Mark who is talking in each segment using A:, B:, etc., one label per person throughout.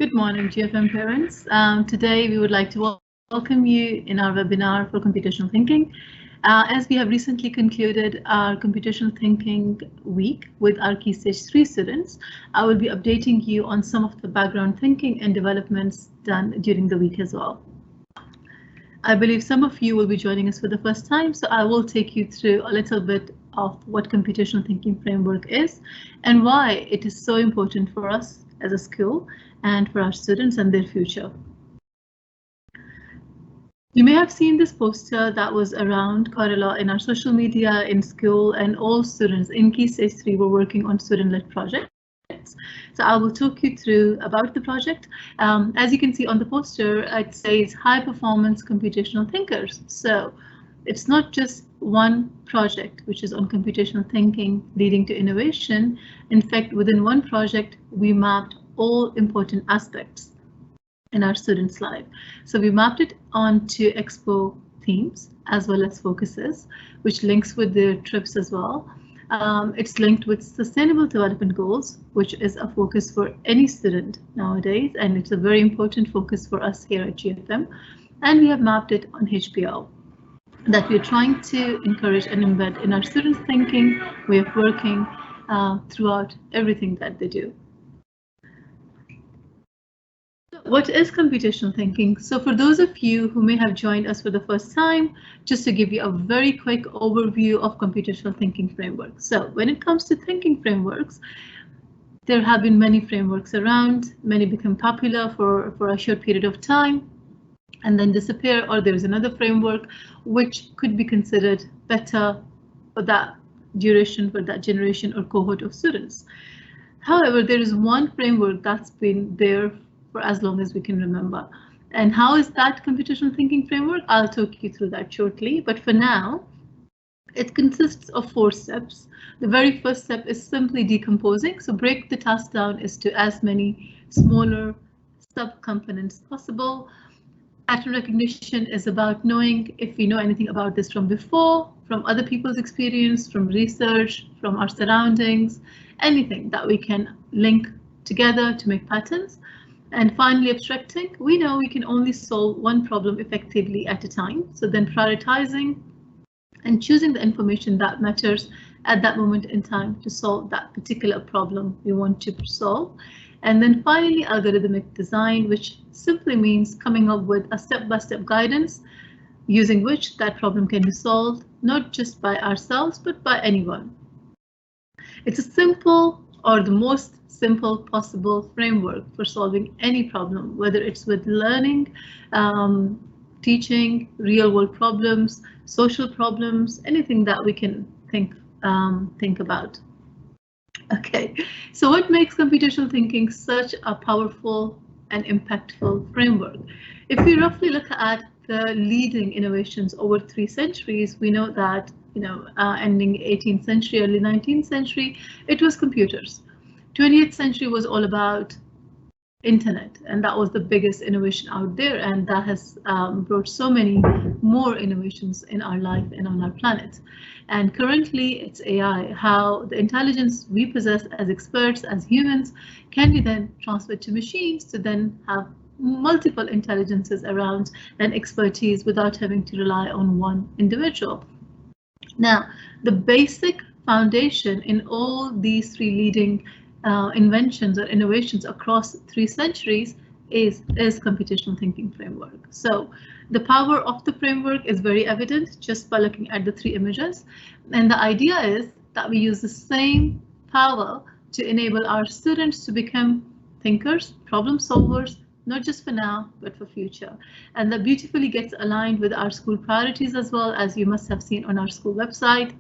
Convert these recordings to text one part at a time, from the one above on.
A: Good morning, GFM parents. Today we would like to welcome you in our webinar for computational thinking. As we have recently concluded our computational thinking week with our Key Stage 3 students, I will be updating you on some of the background thinking and developments done during the week as well. I believe some of you will be joining us for the first time, so I will take you through a little bit of what computational thinking framework is and why it is so important for us as a school and for our students and their future. You may have seen this poster that was around quite a lot in our social media, in school, and all students in Key Stage 3 were working on student-led projects. So I will talk you through about the project. As you can see on the poster, it says high performance computational thinkers. So it's not just one project which is on computational thinking leading to innovation. In fact, within one project, we mapped all important aspects in our students' life. So we mapped it onto Expo themes as well as focuses, which links with their trips as well. It's linked with Sustainable Development Goals, which is a focus for any student nowadays, and it's a very important focus for us here at GFM. And we have mapped it on HPL, that we're trying to encourage and embed in our students' thinking, way of working throughout everything that they do. What is computational thinking? So for those of you who may have joined us for the first time, just to give you a very quick overview of computational thinking frameworks. So when it comes to thinking frameworks, there have been many frameworks around, many become popular for a short period of time and then disappear, or there's another framework which could be considered better for that duration, for that generation or cohort of students. However, there is one framework that's been there for as long as we can remember. And how is that computational thinking framework? I'll talk you through that shortly, but for now, it consists of 4 steps. The very first step is simply decomposing. So break the task down as to as many smaller sub-components possible. Pattern recognition is about knowing if we know anything about this from before, from other people's experience, from research, from our surroundings, anything that we can link together to make patterns. And finally, abstracting. We know we can only solve one problem effectively at a time. So then prioritizing and choosing the information that matters at that moment in time to solve that particular problem we want to solve. And then finally, algorithmic design, which simply means coming up with a step-by-step guidance using which that problem can be solved, not just by ourselves, but by anyone. It's a simple, or the most simple possible framework for solving any problem, whether it's with learning, teaching, real-world problems, social problems, anything that we can think about. Okay, so what makes computational thinking such a powerful and impactful framework? If we roughly look at the leading innovations over 3 centuries, we know that ending 18th century, early 19th century, it was computers. 20th century was all about internet, and that was the biggest innovation out there, and that has brought so many more innovations in our life and on our planet. And currently it's AI, how the intelligence we possess as experts, as humans, can be then transferred to machines to then have multiple intelligences around and expertise without having to rely on one individual. Now, the basic foundation in all these 3 leading inventions or innovations across 3 centuries is computational thinking framework. So the power of the framework is very evident just by looking at the 3 images. And the idea is that we use the same power to enable our students to become thinkers, problem solvers, not just for now, but for future. And that beautifully gets aligned with our school priorities as well, as you must have seen on our school website.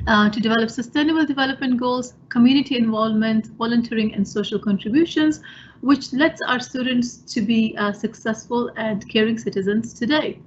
A: To develop sustainable development goals, community involvement, volunteering, and social contributions, which lets our students to be successful and caring citizens today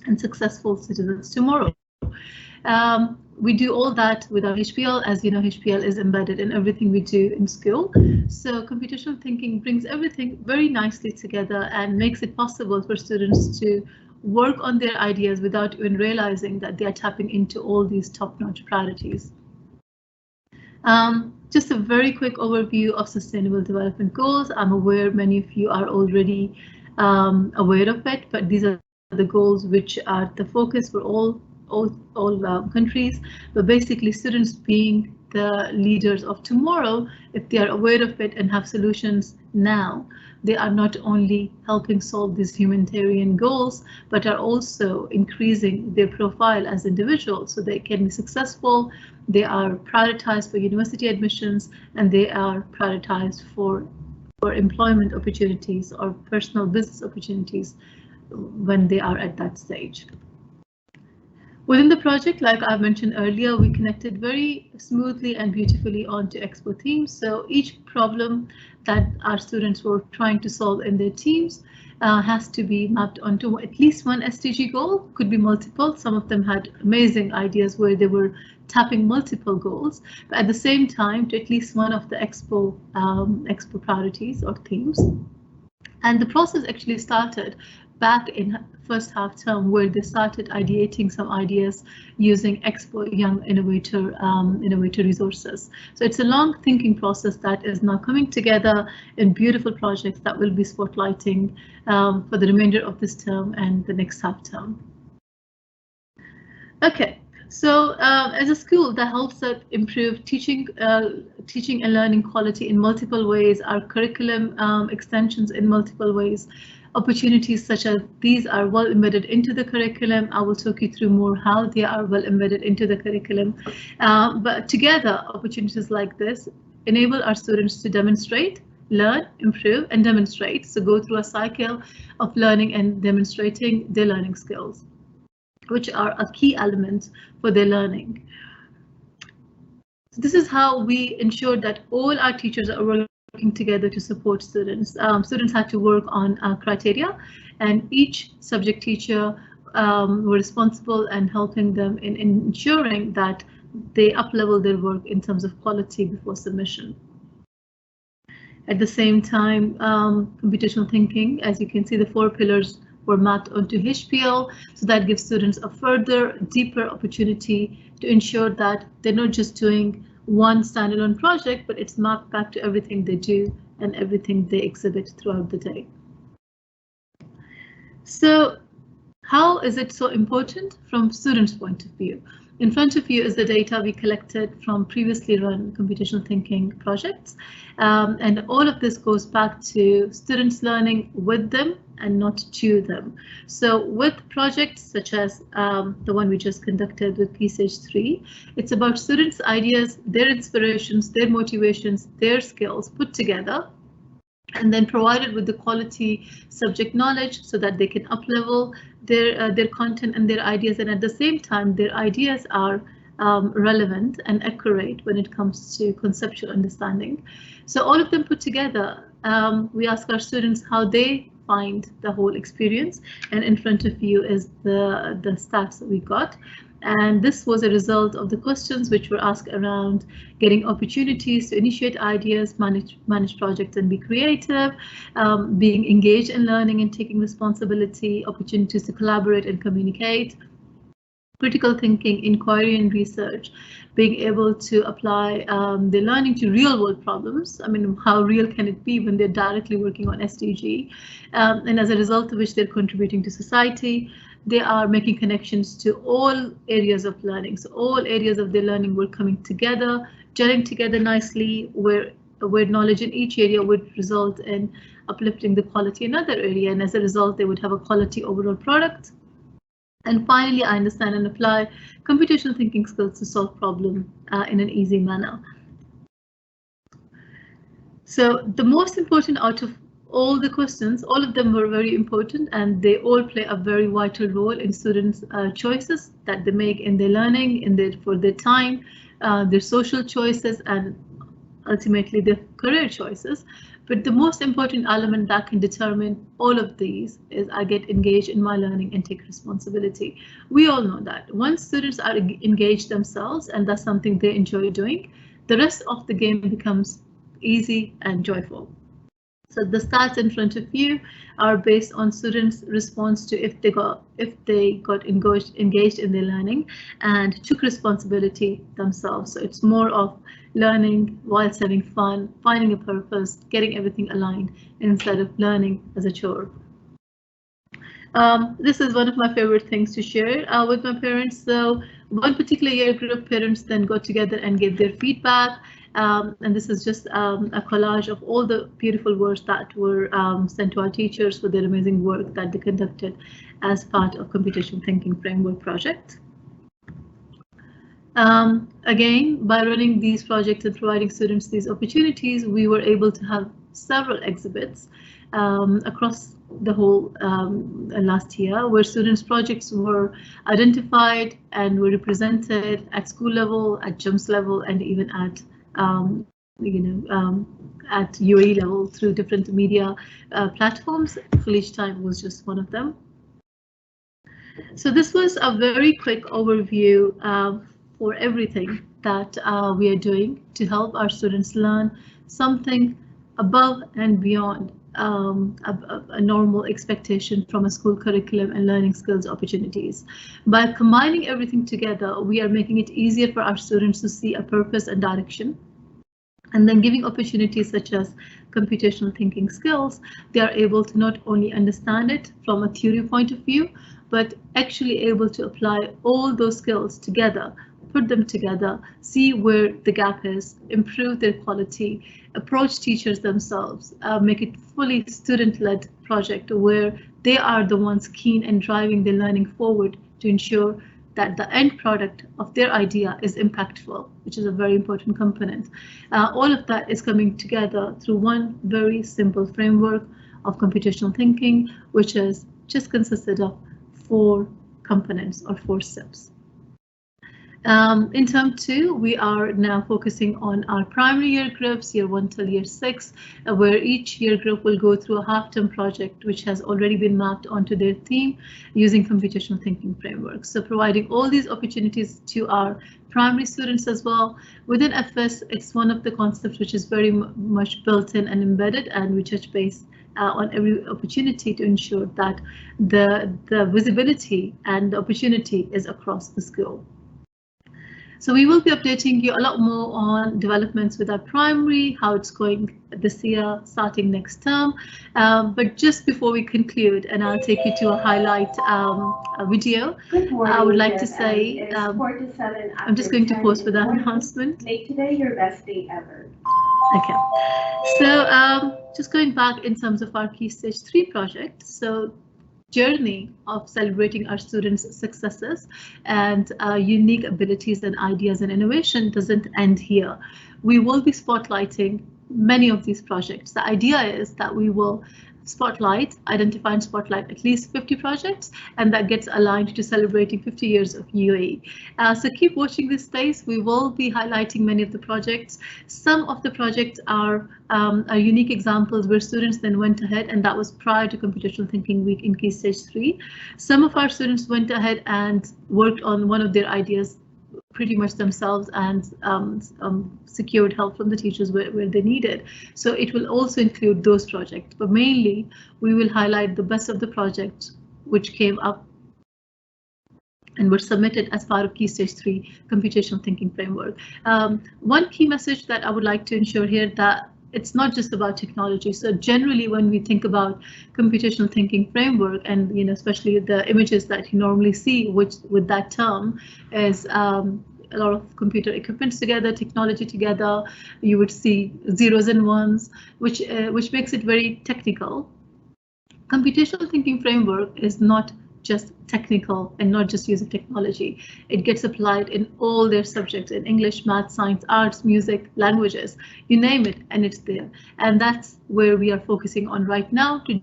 A: and successful citizens tomorrow. We do all that with our HPL. As you know, HPL is embedded in everything we do in school. So computational thinking brings everything very nicely together and makes it possible for students to work on their ideas without even realizing that they are tapping into all these top-notch priorities. Just a very quick overview of Sustainable Development Goals. I'm aware many of you are already aware of it, but these are the goals which are the focus for all countries. But basically, students being the leaders of tomorrow, if they are aware of it and have solutions now, they are not only helping solve these humanitarian goals, but are also increasing their profile as individuals so they can be successful. They are prioritized for university admissions, and they are prioritized for employment opportunities or personal business opportunities when they are at that stage. Within the project, like I mentioned earlier, we connected very smoothly and beautifully onto Expo themes. So each problem that our students were trying to solve in their teams has to be mapped onto at least one SDG goal, could be multiple. Some of them had amazing ideas where they were tapping multiple goals, but at the same time to at least one of the Expo priorities or themes. And the process actually started back in first half term, where they started ideating some ideas using Expo Young Innovator resources. So it's a long thinking process that is now coming together in beautiful projects that will be spotlighting for the remainder of this term and the next half term. Okay. So as a school that helps us improve teaching and learning quality in multiple ways, our curriculum extensions in multiple ways, opportunities such as these are well embedded into the curriculum. I will talk you through more how they are well embedded into the curriculum. But together, opportunities like this enable our students to demonstrate, learn, improve, and demonstrate. So go through a cycle of learning and demonstrating their learning skills, which are a key element for their learning. So this is how we ensure that all our teachers are working together to support students. Students had to work on criteria, and each subject teacher were responsible and helping them in ensuring that they up-level their work in terms of quality before submission. At the same time, computational thinking, as you can see, the 4 pillars were mapped onto HPL, so that gives students a further, deeper opportunity to ensure that they're not just doing one standalone project, but it's mapped back to everything they do and everything they exhibit throughout the day. So how is it so important from students' point of view? In front of you is the data we collected from previously run computational thinking projects. And all of this goes back to students learning with them and not to them. So with projects such as the one we just conducted with P-Stage 3, it's about students' ideas, their inspirations, their motivations, their skills put together, and then provided with the quality subject knowledge so that they can up-level their content and their ideas, and at the same time their ideas are relevant and accurate when it comes to conceptual understanding. So all of them put together, we ask our students how they find the whole experience, and in front of you is the stats that we got. And this was a result of the questions which were asked around getting opportunities to initiate ideas, manage projects and be creative, being engaged in learning and taking responsibility, opportunities to collaborate and communicate, critical thinking, inquiry and research, being able to apply the learning to real world problems. I mean, how real can it be when they're directly working on SDG? And as a result of which they're contributing to society. They are making connections to all areas of learning. So all areas of their learning were coming together, gelling together nicely, where knowledge in each area would result in uplifting the quality in another area. And as a result, they would have a quality overall product. And finally, I understand and apply computational thinking skills to solve problems in an easy manner. So the most important out of all the questions, all of them were very important, and they all play a very vital role in students' choices that they make in their learning, for their time, their social choices, and ultimately their career choices. But the most important element that can determine all of these is I get engaged in my learning and take responsibility. We all know that once students are engaged themselves and that's something they enjoy doing, the rest of the game becomes easy and joyful. So the stats in front of you are based on students' response to if they got engaged in their learning and took responsibility themselves. So it's more of learning whilst having fun, finding a purpose, getting everything aligned instead of learning as a chore. This is one of my favorite things to share with my parents. So one particular year group, parents then got together and gave their feedback. And this is just a collage of all the beautiful words that were sent to our teachers for their amazing work that they conducted as part of Computational Thinking Framework project. Again, by running these projects and providing students these opportunities, we were able to have several exhibits across the whole last year, where students' projects were identified and were represented at school level, at GEMS level, and even at at UAE level through different media platforms. College Time was just one of them. So this was a very quick overview for everything that we are doing to help our students learn something above and beyond a normal expectation from a school curriculum and learning skills opportunities. By combining everything together, we are making it easier for our students to see a purpose and direction. And then giving opportunities such as computational thinking skills, they are able to not only understand it from a theory point of view, but actually able to apply all those skills together, put them together, see where the gap is, improve their quality, approach teachers themselves, make it fully student-led project where they are the ones keen and driving the learning forward to ensure that the end product of their idea is impactful, which is a very important component. All of that is coming together through one very simple framework of computational thinking, which is just consisted of 4 components or 4 steps. In term 2, we are now focusing on our primary year groups, year 1 till year 6, where each year group will go through a half-term project which has already been mapped onto their theme using computational thinking frameworks. So providing all these opportunities to our primary students as well. Within FS, it's one of the concepts which is very much built in and embedded, and we touch base on every opportunity to ensure that the visibility and the opportunity is across the school. So we will be updating you a lot more on developments with our primary, how it's going this year, starting next term. But just before we conclude, and I'll take you to a highlight a video, I would like to say, I'm just going to pause for that announcement.
B: Make today your best day ever.
A: Okay, so just going back in terms of our Key Stage 3 project. So journey of celebrating our students' successes and unique abilities and ideas and innovation doesn't end here. We will be spotlighting many of these projects. The idea is that we will identify and spotlight at least 50 projects, and that gets aligned to celebrating 50 years of UAE. So keep watching this space. We will be highlighting many of the projects. Some of the projects are unique examples where students then went ahead, and that was prior to Computational Thinking Week in Key Stage 3. Some of our students went ahead and worked on one of their ideas pretty much themselves and secured help from the teachers where they needed. So it will also include those projects, but mainly we will highlight the best of the projects which came up and were submitted as part of Key Stage 3 Computational Thinking Framework. One key message that I would like to ensure here that it's not just about technology. So generally, when we think about computational thinking framework, and especially the images that you normally see, which with that term is a lot of computer equipment together, technology together. You would see zeros and ones, which makes it very technical. Computational thinking framework is not just technical and not just use of technology. It gets applied in all their subjects, in English, math, science, arts, music, languages, you name it, and it's there. And that's where we are focusing on right now, to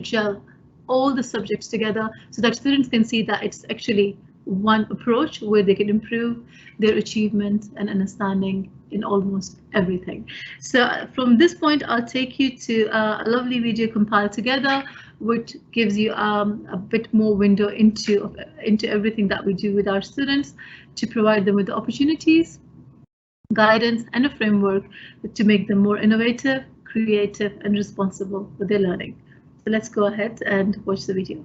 A: gel all the subjects together so that students can see that it's actually one approach where they can improve their achievement and understanding in almost everything. So from this point, I'll take you to a lovely video compiled together, which gives you a bit more window into everything that we do with our students to provide them with the opportunities, guidance, and a framework to make them more innovative, creative, and responsible with their learning. So let's go ahead and watch the video.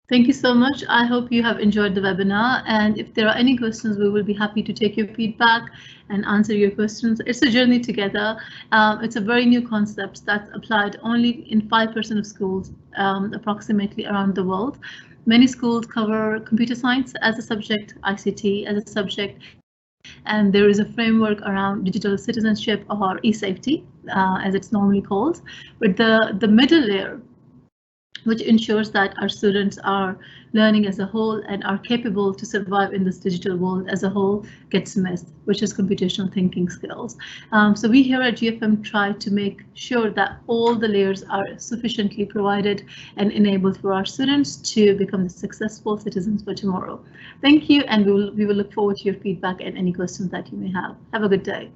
A: Thank you so much. I hope you have enjoyed the webinar, and if there are any questions, we will be happy to take your feedback and answer your questions. It's a journey together. It's a very new concept that's applied only in 5% of schools, approximately around the world. Many schools cover computer science as a subject, ICT as a subject, and there is a framework around digital citizenship, or e-safety, as it's normally called. But the middle layer, which ensures that our students are learning as a whole and are capable to survive in this digital world as a whole, gets missed, which is computational thinking skills. So we here at GFM try to make sure that all the layers are sufficiently provided and enabled for our students to become the successful citizens for tomorrow. Thank you, and we will look forward to your feedback and any questions that you may have. Have a good day.